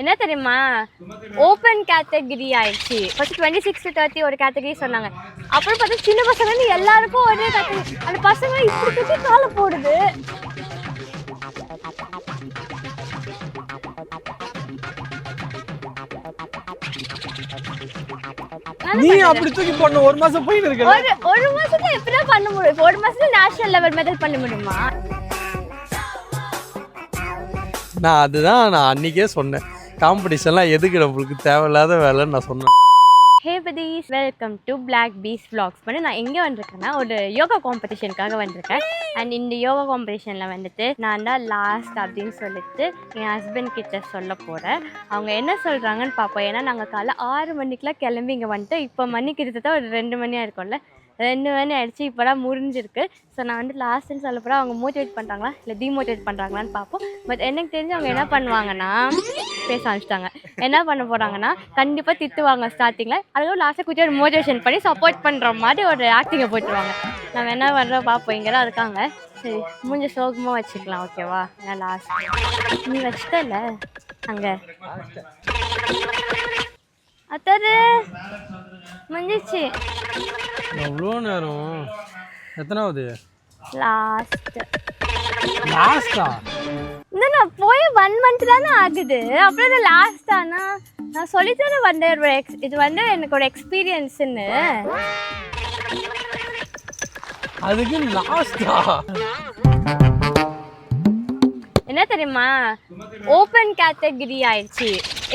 என்ன தெரியுமா, open category ஆயிடுச்சு. ஃபர்ஸ்ட் 26 to 30 ஒரு கேட்டகரி சொன்னாங்க. அப்புறம் பார்த்தா சின்ன பசங்க எல்லாருக்கும் ஒரே கேட்டகரி. அந்த பசங்க இப்படி தூக்கி காலை போடுது. நீ அப்படி தூக்கி போடணும். ஒரு மாசம் போயிட்டு இருக்க. ஒரு மாசத்துல எப்படி பண்ண முடியும்? ஒரு மாசத்துல நேஷனல் லெவல் மெடல் பண்ண முடியுமா? நான் அன்னைக்கே சொன்னேன், காம்படிஷன்லாம் எதுக்கு நம்மளுக்கு தேவையில்லாத வேலைன்னு நான் சொன்னேன். ஹே buddies, welcome to Black Bees Vlogs. நான் எங்கே வந்திருக்கேன்னா ஒரு யோகா காம்படிஷனுக்காக வந்திருக்கேன். அண்ட் இந்த யோகா காம்படிஷனில் வந்துட்டு நான் தான் லாஸ்ட் அப்படின்னு சொல்லிட்டு என் ஹஸ்பண்ட் கிட்ட சொல்ல போகிறேன். அவங்க என்ன சொல்கிறாங்கன்னு பார்ப்போம். ஏன்னா நாங்கள் காலைல 6 மணிக்கெலாம் கிளம்பி இங்கே வந்துட்டு இப்போ மணி கிட்டத்தட்ட ஒரு 2 மணியாக இருக்கும்ல, 2 மணி ஆகிடுச்சு. இப்போ தான் முடிஞ்சிருக்கு. ஸோ நான் வந்து லாஸ்ட்டுன்னு சொல்ல போகிறேன். அவங்க மோட்டிவேட் பண்ணுறாங்களா இல்லை டிமோட்டிவேட் பண்ணுறாங்களான்னு பார்ப்போம். பட் எனக்கு தெரிஞ்சு அவங்க என்ன பண்ணுவாங்கன்னா, பேச ஆரம்பிச்சிட்டாங்க. என்ன பண்ண போகிறாங்கன்னா கண்டிப்பாக திட்டுவாங்க ஸ்டார்டிங்கில். அதுவும் லாஸ்ட்டில் கொஞ்சம் ஒரு மோட்டிவேஷன் பண்ணி சப்போர்ட் பண்ணுற மாதிரி ஒரு ஆக்டிங்கை போட்டுருவாங்க. நம்ம என்ன பண்ணுறோம் பார்ப்போம். இங்கே தான் இருக்காங்க. சரி, முடிஞ்ச சோகமாக வச்சுக்கலாம், ஓகேவா? நான் லாஸ்ட் நீ வச்சுட்டல அங்கே அத்தாரு முடிஞ்சிச்சு. எவ்வளோ நேரம்? எத்தனாவது? லாஸ்டா? இந்த நான் போய் 1 month தானே ஆகுது. அப்புறம் இது லாஸ்டானா நான் சொல்லித்தானே வந்தேன். இது வந்து எனக்கு ஒரு எக்ஸ்பீரியன்ஸ்ன்னு. அதுக்கு லாஸ்டா? என்ன தெரியுமா, ஓப்பன் கேட்டகரி ஆயிடுச்சு.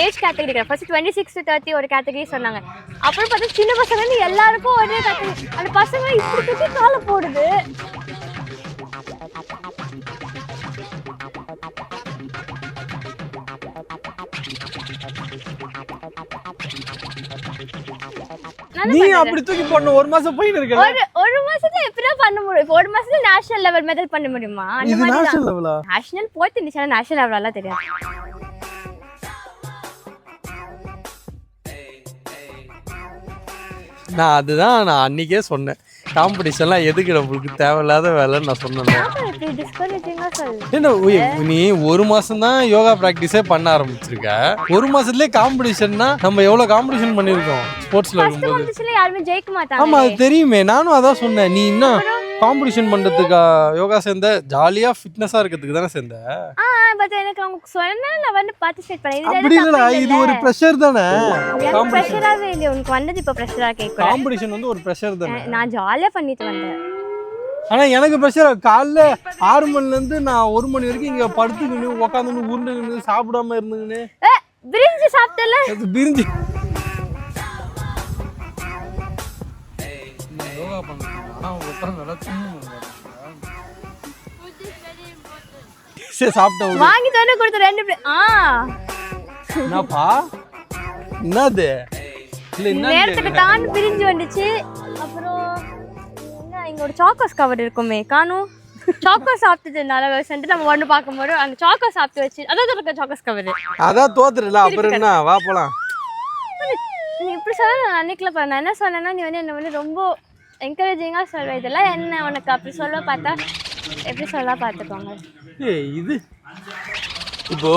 ஏஜ் கேட்டகரி ஃபர்ஸ்ட் 26 to 30 ஒரு கேட்டகரி சொன்னாங்க. அப்புறம் பார்த்தா சின்ன பசங்க எல்லாருக்கும் ஒரே கேட்டகரி. அந்த பசங்க இப்படி தூக்கி காலை போடுது. நீ அப்படி தூக்கி போடணும். ஒரு மாசம் போயிட்டு இருக்க. ஒரு மாசத்துல எப்படி பண்ண முடியும்? ஒரு மாசத்துல நேஷனல் லெவல் மெடல் பண்ண முடியுமா? அந்த மாதிரி நேஷனல் லெவலா? நேஷனல் போயிட்டு இருந்துச்சு, நேஷனல் லெவலெல்லாம் தெரியாது. நான் அன்னைக்கே சொன்னேன், காம்படிஷன்லாம் எதுக்கு நம்மளுக்கு தேவையில்லாத வேலைன்னு நான் சொன்னேன். நீ ஒரு மாசம் தான் யோகா பிராக்டிஸே பண்ண ஆரம்பிச்சிருக்க. ஒரு மாசத்துலயே காம்படிஷன்னா நம்ம எவ்வளவு காம்படிஷன் பண்ணிருக்கோம் ஸ்போர்ட்ஸ்ல இருக்கும்போது. யாருமே ஜெயிக்க மாட்டாங்க. ஆமா, அது தெரியுமே. நானும் அதான் சொன்னேன். நீ இன்னும் காம்படிஷன் பண்றதுக்கா யோகா சேர்ந்த? ஜாலியா ஃபிட்னஸா இருக்கிறதுக்கு தானே சேர்ந்த. பட் எனக்கு அவங்க சொன்னா நான் வந்து பார்ட்டிசிபேட் பண்ணேன். அப்படி இல்ல, இது ஒரு பிரஷர் தானே. பிரஷராவே இல்ல உனக்கு வந்தது. இப்ப பிரஷரா கேக்குற? காம்படிஷன் வந்து ஒரு பிரஷர் தானே. நான் ஜாலியா பண்ணிட்டு வந்தேன். ஆனா எனக்கு பிரஷர். காலைல 6 மணில இருந்து நான் 1 மணி வரைக்கும் இங்க படுத்துக்கின்னு உட்காந்து உருண்டுக்கின்னு சாப்பிடாம இருந்துக்கின்னு. பிரிஞ்சி சாப்பிட்டல? பிரிஞ்சி யோகா பண்ணா நல்லா சாப்பிட்டேன். வாங்கி தானே கொடுத்த 2 என்னப்பா என்னது? நேரத்துக்கு தான் பிரிஞ்சு வந்துச்சு. அப்புறம் என்ன, இங்க ஒரு சாக்கோஸ் கவர் இருக்குமே காணும். சாக்கோஸ் சாப்பிட்டதுனால சென்று நம்ம ஒன்று பார்க்கும்போது அந்த சாக்கோஸ் சாப்பிட்டு வச்சு அதான் இருக்க சாக்கோஸ் கவர். அதான் தோத்துறல. அப்புறம் என்ன, வா போலாம். நீ இப்படி சொல்ல நான் அன்னைக்குல பண்ண. நான் என்ன சொன்னேன்னா, நீ வந்து என்ன வந்து ரொம்ப என்கரேஜிங்காக சொல்வ. இதெல்லாம் என்ன உனக்கு அப்படி சொல்ல பார்த்தா எப்படி சொல்ல பார்த்துக்கோங்க. இது இப்போ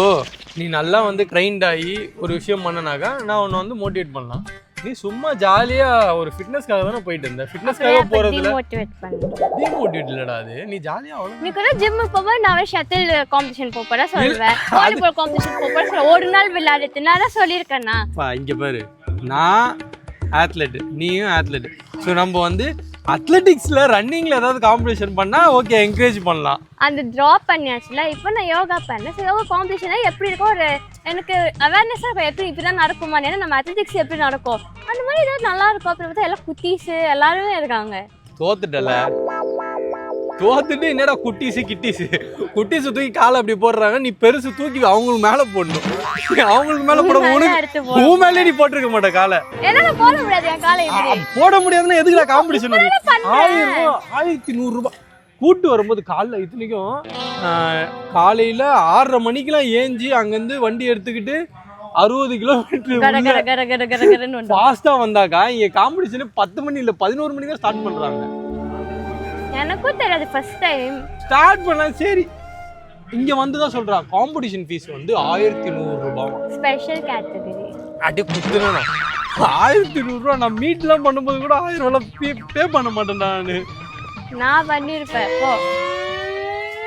நீ நல்லா வந்து ட்ரைன்ட் ஆகி ஒரு விஷயம் பண்ணனாக்கா நான் உன்னை வந்து மோட்டிவேட் பண்ணலாம். நீ சும்மா ஜாலியா ஒரு ஃபிட்னஸ்க்காக தானே போயிட்டு இருந்த. ஃபிட்னஸ்க்காக போறதுல மோட்டிவேட் பண்ணு. டிமோட்டிவேட் இல்லடா அது. நீ ஜாலியா நீ கூட ஜிம்முக்கு போக நான் ஷட்டில் காம்படிஷன் போறதா சொல்வேன், வாலிபால் காம்படிஷன் போறதா சொல்ல. ஒரு நாள் விளையாடுறது நான் தான் சொல்லியிருக்கேன்னா. இங்க பாரு, நான் ஆத்லெட், நீயும் ஆத்லெட். ஸோ நம்ம வந்து அத்லெட்டிக்ஸ்ல ரன்னிங்ல ஏதாவது காம்படிஷன் பண்ணா ஓகே, என்கரேஜ் பண்ணலாம். அந்த ட்ராப் பண்ணியாச்சுல. இப்போ நான் யோகா பண்ணேன். ஸோ யோகா காம்படிஷனா எப்படி இருக்கும், ஒரு எனக்கு அவேர்னஸாக இருக்கும். எப்படி இப்படிதான் நடக்குமா, ஏன்னா நம்ம அத்லெட்டிக்ஸ் எப்படி நடக்கும் அந்த மாதிரி ஏதாவது நல்லா இருக்கும். அப்புறம் பார்த்தா எல்லாம் குட்டீஸு எல்லாருமே இருக்காங்க. தோத்துட்டல. தோத்துட்டு என்னடா குட்டீஸு கிட்டீஸு குட்டீஸு தூக்கி காலை அப்படி போடுறாங்க. நீ பெருசு தூக்கி அவங்களுக்கு மேல போடணும். அவங்களுக்கு மேல போட உன் மேலே நீ போட்டிருக்க மாட்ட காலை. என்னால போட முடியாது என் காலை. போட முடியாதுன்னா எதுக்குடா காம்படிஷன்? 1100 ரூபாய் கூட்டு வரும்போது காலைல. இத்தனைக்கும் காலையில 6:30 மணிக்கெல்லாம் ஏஞ்சி அங்கிருந்து வண்டி எடுத்துக்கிட்டு 60 கிலோமீட்டர் ஃபாஸ்டா வந்தாக்கா இங்க காம்படிஷன் 10 மணி இல்ல 11 மணி தான் ஸ்டார்ட் பண்றாங்க. எனக்கும் தெரியாது, ஃபர்ஸ்ட் டைம் ஸ்டார்ட் பண்ணா. சரி இங்க வந்து தான் சொல்றா காம்படிஷன் ஃபீஸ் வந்து 1100 ரூபாய். Special category. அடி குத்துறேன் 1100 ரூபா. நான் மீட்லாம் பண்ணும்போது கூட 1000 ரூபாய் பே பண்ண மாட்டேன் நானு. நான் பண்ணிருப்பேன். போ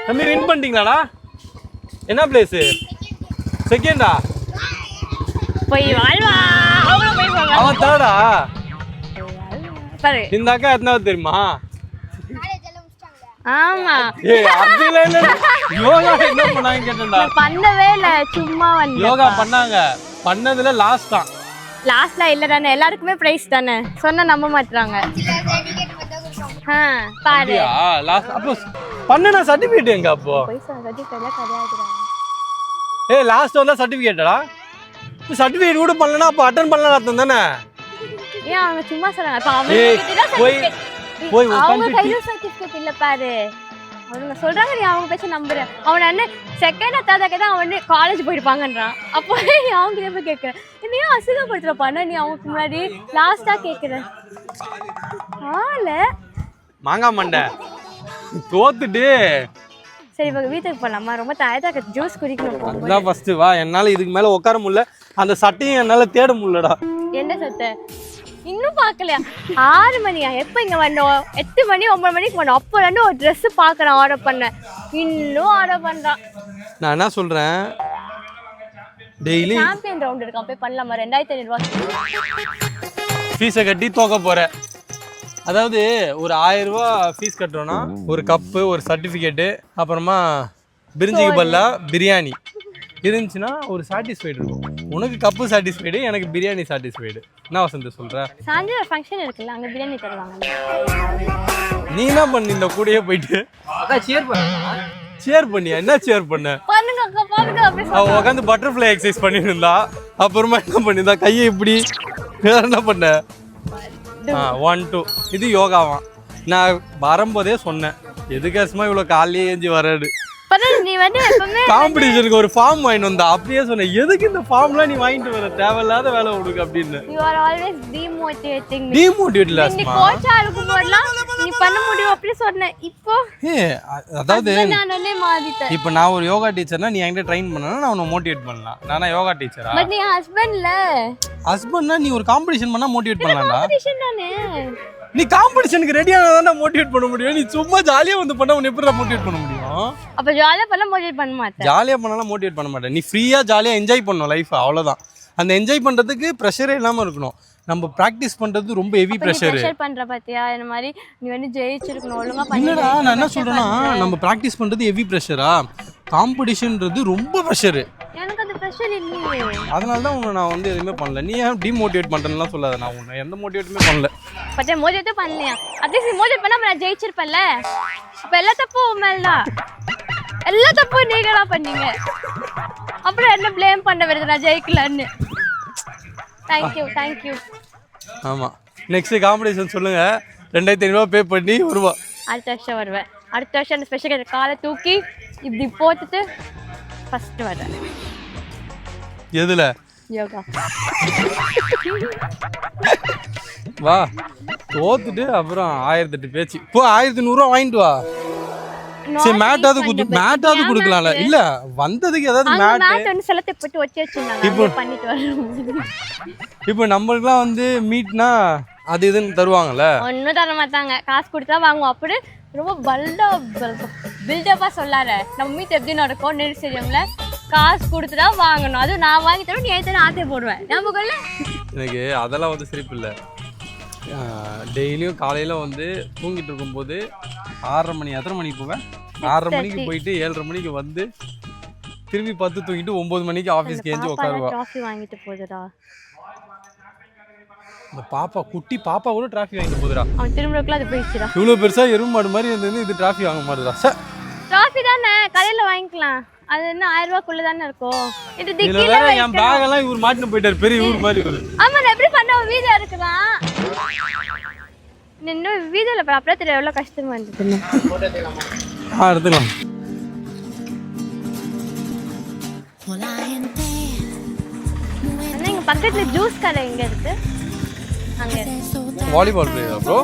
தம்பி வின் பண்ணிட்டீங்களாடா? என்ன பிளேஸ்? செகண்டா? போய் வாழ்வா. அவளோ போய் வாங்க. அவன் தேர்டா? பாரு. இந்த அக்கா எத்தனாவது தெரியுமா? ஆமா. ஏய் அதுல இல்ல. யோகா என்ன பண்ணாங்க கேட்டேன்டா. பண்ணவே இல்ல, சும்மா வந்து. யோகா பண்ணாங்க. பண்ணதுல லாஸ்ட் தான். லாஸ்ட்ல இல்ல தானே, எல்லாருக்குமே பிரைஸ் தானே. சொன்னா நம்ப மாட்டாங்க. பாரு. லாஸ்ட் அப்போ பண்ணனா சர்டிபிகேட் எங்க அப்போ? பைசா சர்டிபிகேட்ல கிடையாதுடா. ஏய் லாஸ்ட் வந்தா சர்டிபிகேட்டடா? சர்டிபிகேட் கூட பண்ணலனா அப்ப அட்டெண்ட் பண்ணலாம் அர்த்தம் தானே? ஏன் அவங்க சும்மா சொன்னாங்க? அப்ப அவங்க கிட்ட போய் போய் அவங்க கையில சர்டிபிகேட் இல்ல பாரு. அவங்க சொல்றாங்க, நீ அவங்க பேச்ச நம்புற. அவன் என்ன செகண்ட் அத்தாத கேட்டா அவன் காலேஜ் போயிருப்பாங்கன்றான். அப்போ நீ அவங்க கிட்ட போய் கேட்கற, என்னையோ அசிங்கப்படுத்துற பண்ண நீ அவங்க முன்னாடி லாஸ்டா கேட்கற. ஆல மாங்கா மண்டை தோத்துட்டு சரி இவங்க வீட்டுக்கு போலாமா? ரொம்ப டயர்டா இருக்கு, ஜூஸ் குடிக்கணும். அதான் ஃபர்ஸ்ட் வா. என்னால இதுக்கு மேல உட்கார முடியல. அந்த சட்டையும் என்னால தேட முடியலடா. என்ன சட்டை? இன்னும் பார்க்கலையா? 6 மணியா? எப்போ இங்கே வந்தோம்? 8 மணி 9 மணிக்கு வந்தோம். அப்போ வந்து ஒரு ட்ரெஸ்ஸு பார்க்குறேன், ஆர்டர் பண்ணேன். இன்னும் ஆர்டர் பண்ணுறான். நான் என்ன சொல்கிறேன், டெய்லி சாம்பியன் ரவுண்ட் இருக்கான், போய் பண்ணலாமா? 2500 ரூபா ஃபீஸை கட்டி தோக்க போகிறேன். அதாவது ஒரு 1000 ரூபா ஃபீஸ் கட்டுறோன்னா ஒரு கப்பு, ஒரு சர்டிஃபிகேட்டு, அப்புறமா பிரிஞ்சிக்கு பல்லா பிரியாணி இருந்துச்சுன்னா ஒரு சாட்டிஸ்ஃபைடு இருக்கும். உனக்கு கப்பு சாட்டிஸ்ஃபைடு, எனக்கு பிரியாணி சாட்டிஸ்ஃபைடு. என்ன வசந்த் சொல்ற? சாயந்தரம் ஒரு ஃபங்க்ஷன் இருக்குல்ல, அங்கே பிரியாணி தருவாங்க. நீ என்ன பண்ணி இந்த கூடயே போயிட்டு சேர் பண்ணியா? என்ன சேர் பண்ண? பண்ணுங்க அக்கா, பாருங்க. அவ உட்காந்து பட்டர்ஃப்ளை எக்ஸசைஸ் பண்ணிட்டு இருந்தா. அப்புறமா என்ன பண்ணிருந்தா, கையை இப்படி. வேற என்ன பண்ண? 1 2 இது யோகாவான். நான் வரும்போதே சொன்னேன், எதுக்காசமா இவ்வளோ காலையே ஏஞ்சி வராது. நீ வந்து எப்பவுமே காம்படிஷனுக்கு ஒரு ஃபார்ம் வாங்கிட்டு வந்தா. அப்படியே சொன்னேன், எதுக்கு இந்த ஃபார்ம்லாம் நீ வாங்கிட்டு வர, தேவையில்லாத வேலை உனக்கு அப்படின்னு. you are always demotivating me. டிமோட்டிவேட்ல நீ கோச்சா இருக்கும்போதெல்லாம் நீ பண்ண முடியும் அப்படி சொன்னேன். இப்போ அதாவது நானே மாறிட்டேன். இப்போ நான் ஒரு யோகா டீச்சர்னா நீ என்கிட்ட ட்ரெயின் பண்ணனா நான் உன்னை மோட்டிவேட் பண்ணலாம். நானா யோகா டீச்சரா? பட் நீ ஹஸ்பண்ட்ல. ஹஸ்பண்ட்னா நீ ஒரு காம்படிஷன் பண்ணா மோட்டிவேட் பண்ணலாம்டா. காம்படிஷன் தானே. நீ காம்படிஷனுக்கு ரெடியா தான் மோட்டிவேட் பண்ண முடியும். நீ சும்மா ஜாலியா வந்து பண்ண உன்னை எப்படி மோட்டிவேட் பண்ண முடியும்? அப்ப ஜாலியா பண்ண மோட்டிவேட் பண்ண மாட்டேன். ஜாலியா பண்ணலாம் மோட்டிவேட் பண்ண மாட்டேன். நீ ஃப்ரீயா ஜாலியா என்ஜாய் பண்ணணும் லைஃப், அவ்வளவுதான். அந்த என்ஜாய் பண்றதுக்கு ப்ரெஷரே இல்லாம இருக்கணும். நம்ம பிராக்டிஸ் பண்றது ரொம்ப ஹெவி ப்ரெஷர். ப்ரெஷர் பண்ற பாத்தியா? இந்த மாதிரி நீ வந்து ஜெயிச்சிருக்கணும், ஒழுங்கா பண்ணி. இல்லடா, நான் என்ன சொல்றேன்னா, நம்ம பிராக்டிஸ் பண்றது ஹெவி ப்ரெஷரா, காம்படிஷன்ன்றது ரொம்ப ப்ரெஷர். எனக்கு அந்த ப்ரெஷர் இல்லையே. அதனால தான் உன்னை நான் வந்து எதுவுமே பண்ணல. நீ ஏன் டிமோட்டிவேட் பண்றேன்லாம் சொல்லாத. நான் உன்னை எந்த மோட்டிவேட்டுமே பண்ணல. பட் மோட்டிவேட் பண்ணலையா? அட்லீஸ்ட் நீ மோட்டிவேட் பண்ணா நான் ஜெயிச்சிருப்பேன்ல. அப்ப எல்லா தப்பும் மேலதான். எல்லா தப்பும் நீங்க தான் பண்ணீங்க. அப்புறம் என்ன ப்ளேம் பண்ண வருது நான் ஜெயிக்கலன்னு? தேங்க்யூ. ஆமா, நெக்ஸ்ட் காம்படிஷன் சொல்லுங்க. 2500 ரூபா பே பண்ணி வருவா. அடுத்த வருஷம் வருவேன். அடுத்த வருஷம் அந்த ஸ்பெஷல் காலை தூக்கி இப்படி போட்டுட்டு ஃபர்ஸ்ட் வரேன். எதுல? யோகா. வா, தோத்துட்டு அப்புறம் 1008 பேச்சு. இப்போ 1100 ரூபா வாங்கிட்டு வா. சரி, மேட்டாவது கொடுக்கலாம்ல. இல்ல வந்ததுக்கு ஏதாவது மேட் வந்து செலத்தை போட்டு வச்சு வச்சிருந்தாங்க, இப்போ பண்ணிட்டு வரேன். இப்போ நம்மளுக்குலாம் வந்து மீட்னா அது இதுன்னு தருவாங்கல்ல? ஒன்றும் தர மாட்டாங்க, காசு கொடுத்தா வாங்குவோம். அப்படி ரொம்ப பில்டப்பா சொல்லாத. நம்ம மீட் எப்படி நடக்கும் நெல் ஸ்டேடியம்ல காசு கொடுத்துட்டா வாங்கணும். அதுவும் நான் வாங்கி தரேன், நீ ஏற்ற ஆத்தே போடுவேன். நமக்குள்ள எனக்கு அதெல்லாம் வந்து சிரிப்பு இல்லை. டெய்லியும் காலையில் வந்து தூங்கிட்டு இருக்கும்போது 6:30 மணி, எத்தனை மணிக்கு போவேன்? 6:30 மணிக்கு போயிட்டு 7:30 மணிக்கு வந்து திரும்பி 10 தூங்கிட்டு 9 மணிக்கு ஆஃபீஸ்க்கு ஏஞ்சி உட்காருவா. ட்ராஃபி வாங்கிட்டு போகுதுடா இந்த பாப்பா, குட்டி பாப்பா கூட டிராஃபி வாங்கிட்டு போகுதுடா. அவன் திரும்பக்குள்ள அது போயிடுச்சுடா. இவ்வளோ பெருசா எருமாடு மாதிரி இருந்தது, இது டிராஃபி வாங்க மாட்டேதா? சார் டிராஃபி தானே, கடையில் வாங்கிக்கலாம். அது என்ன 1000 ரூபாய்க்குள்ள தானே இருக்கும். இது திக்கில என் பேக் எல்லாம் இவர் மாட்டிட்டு போயிட்டாரு, பெரிய ஊர் மாதிரி இவரு. ஆமா, நான் எப்படி பண்ண வீடியோ எடுக்கலாம். இன்னும் வீடியோல அப்புறம் தெரியல எவ்வளவு கஷ்டமா இருந்துச்சு. எடுத்துக்கலாம். இங்க பக்கத்துல ஜூஸ் கடை எங்க இருக்கு? அங்க வாலிபால் பிளேயரா ப்ரோ?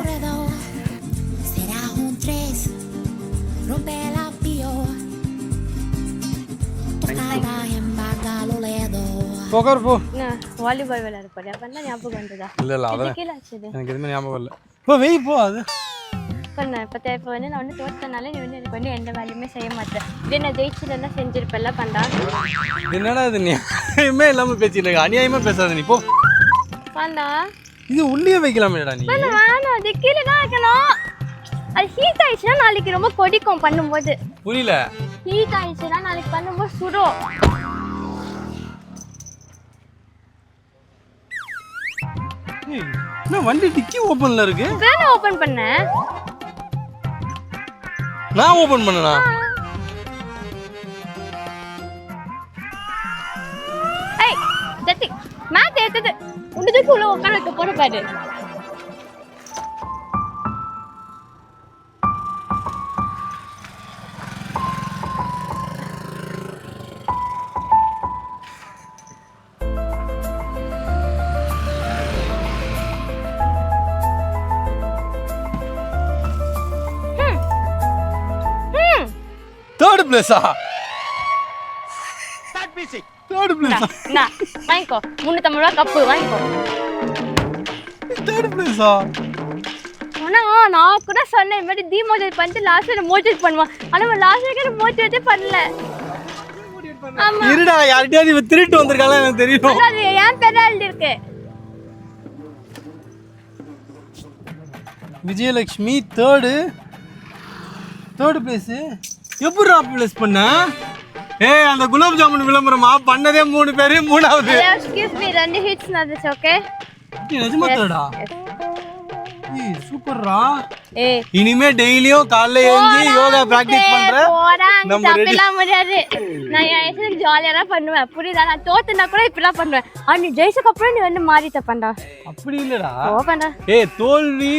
உட்கார் போ. வாலிபால் விளையாட போறியா? பண்ண ஞாபகம் வந்ததா? இல்ல இல்ல அதான் கீழே ஆச்சுது எனக்கு எதுவுமே ஞாபகம் இல்லை. போ வெய் போ. அது பண்ண இப்போ வந்து நான் வந்து தோற்றனால நீ வந்து எனக்கு வந்து எந்த வேலையுமே செய்ய மாட்டேன். இதே நான் ஜெயிச்சுட்டு செஞ்சிருப்பேன்ல பண்ணா. என்னடா இது நியாயமே இல்லாம பேசிட்டு இருக்க. அநியாயமா பேசாத நீ போ. பண்ணா இது உள்ளே வைக்கலாமேடா நீ. வேணாம், அது கீழே தான் வைக்கணும். அது ஹீட் ஆயிடுச்சுன்னா நாளைக்கு ரொம்ப கொதிக்கும் பண்ணும்போது. புரியல. ஹீட் ஆயிடுச்சுன்னா நாளைக்கு பண்ணும்போது சுடும். என்ன வண்டி டிக்கி ஓபன்ல இருக்கு? வேணா ஓபன் பண்ண. நான் ஓபன் பண்ணனா? ஏய் ஜத்தி மேட் ஏத்துது. உண்டுக்கு உள்ள உட்கார வைக்க போற பாரு. தேர்ட் பிளேஸா? தேர்ட் பிளேஸா? நான் வாங்கிக்கோ. 350 ரூபாய் கப்பு வாங்கிக்கோ. தேர்ட் பிளேஸா? ஆனா நான் கூட சொன்னேன் இந்த மாதிரி டிமோட்டிவேட் பண்ணிட்டு லாஸ்ட்ல மோட்டிவேட் பண்ணுவான். ஆனா லாஸ்ட்ல மோட்டிவேட்டே பண்ணல. ஆமா. இருடா யார்கிட்டயாவது இவ திருட்டு வந்திருக்காளா எனக்கு தெரியும். அது ஏன் பேரா எழுதி இருக்கு. Vijayalakshmi third place. எப்படிடா பிளேஸ் பண்ண? ஏய் அந்த குலாப் ஜாமுன் விளம்பரமா பண்ணதே 3 பேரு, 3வது. எக்ஸ்கியூஸ் மீ, 2 ஹிட்ஸ் நடந்துச்சு. ஓகே நிஜமா தேர்டா? ஏய் சூப்பர்ரா. ஏய் இனிமே டெய்லியும் காலைல எழுந்து யோகா பிராக்டீஸ் பண்ற. நம்ம ரெடிலாம் முடியாது. நான் ஏன் ஜாலியா பண்ணுவேன். புரியுதா? நான் தோத்துனா கூட இப்படிலாம் பண்ணுவேன். நீ ஜெயிச்சதுக்கு அப்புறம் நீ வந்து மாறிட்ட பண்ணா. அப்படி இல்லடா. ஓ பண்ணா. ஏய் தோல்வி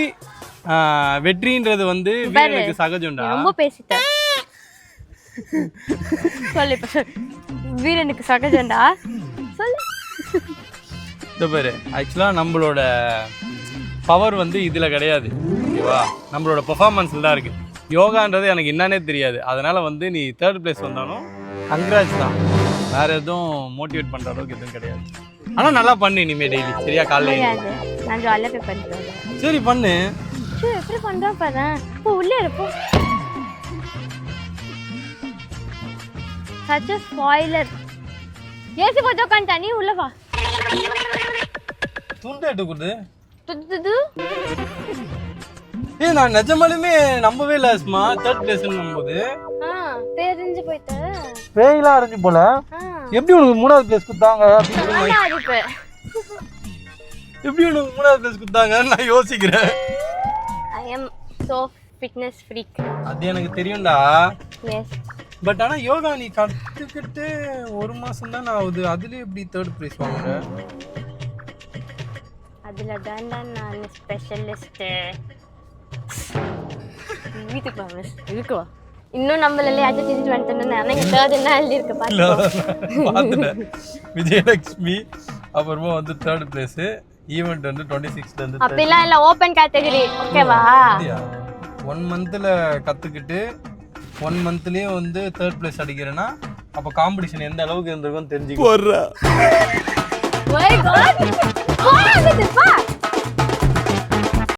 வெற்றின்றது வந்து வீரனுக்கு சகஜம்டா. ரொம்ப பேசிட்டேன். சொல்லு இப்ப வீரனுக்கு சகஜம்டா. சொல்லு. இந்த பாரு ஆக்சுவலா நம்மளோட பவர் வந்து இதுல கிடையாது, ஓகேவா? நம்மளோட பெர்ஃபார்மன்ஸ்ல தான் இருக்கு. யோகான்றது எனக்கு என்னன்னே தெரியாது. அதனால வந்து நீ தேர்ட் பிளேஸ் வந்தாலும் கங்க்ராட்ஸ் தான். வேற எதுவும் மோட்டிவேட் பண்ற அளவுக்கு எதுவும் கிடையாது. ஆனா நல்லா பண்ணு இனிமே டெய்லி, சரியா? காலையில நான் ஜாலியா போய் பண்ணிட்டு. சரி பண்ணு. சரி எப்படி பண்றா பாரு. போ உள்ளே இருப்போ. Such a spoiler. ஏசி போட்டு உட்காந்துட்டா, நீ உள்ள வா. துண்டு எடுக்குது. துது ஏய் நான் நிஜமாலுமே நம்பவே இல்லை அஸ்மா தேர்ட் பிளேஸ்னு நம்புது. தெரிஞ்சு போயிட்ட. பேய்லாம் அடைஞ்சு போல. எப்படி உனக்கு 3வது பிளேஸ் கொடுத்தாங்க அப்படின்னு எப்படி உனக்கு 3வது பிளேஸ் கொடுத்தாங்கன்னு நான் யோசிக்கிறேன். I am so fitness freak. அது எனக்கு தெரியும்டா. எஸ். பட் ஆனா யோகா நீ கத்துக்கிட்டு 1 மாசம் தான் ஆகுது. அதுல எப்படி தேர்ட் பிரைஸ் வாங்குற? அதுல தான் நான் ஸ்பெஷலிஸ்ட். வீட்டுக்கு வா இருக்குவா. இன்னும் நம்மள யாச்சும் செஞ்சு வந்துட்டேன்னு எனக்கு தேர்ட் என்ன எழுதி இருக்கு பாத்துட்டேன். விஜயலட்சுமி அப்புறமா வந்து தேர்ட் பிளேஸ். ஈவென்ட் வந்து 26th வந்து அப்படிலாம் இல்ல, ஓபன் கேட்டகரி. ஓகேவா? 1 மந்த்ல கத்துக்கிட்டு 1 மந்த்லயே வந்து தேர்ட் பிளேஸ் அடிக்கிறேன்னா அப்ப காம்படிஷன் எந்த அளவுக்கு இருந்திருக்கும்னு தெரிஞ்சுக்க. Oh my God.